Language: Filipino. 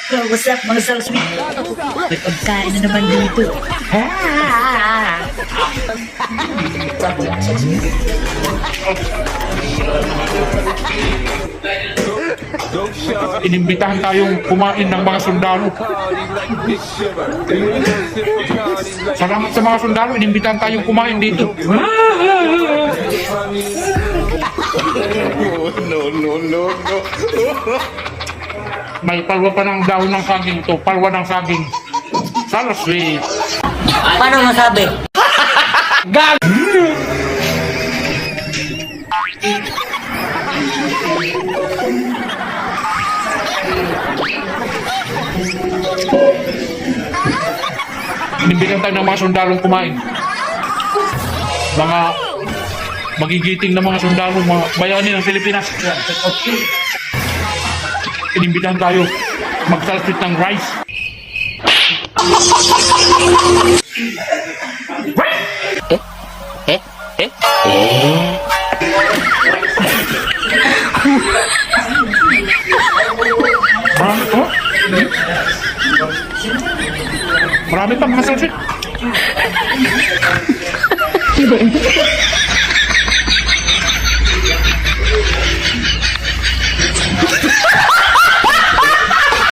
What's up mga salsweet? May pagkain na naman dito. Inimbitahan tayong kumain ng mga sundalo. Salamat sa mga sundalo, inimbitahan tayong kumain dito. No. May palwa pa ng dahon ng saging to, palwa ng saging. Salsweet. Paano masabi? Gag! Inimbitahan tayo ng mga sundalong kumain. Mga magigiting na mga sundalo, mga bayani ng Pilipinas. Inimbitahan tayo magsalsweet ng rice. Marami to? Marami pang mga salsweet.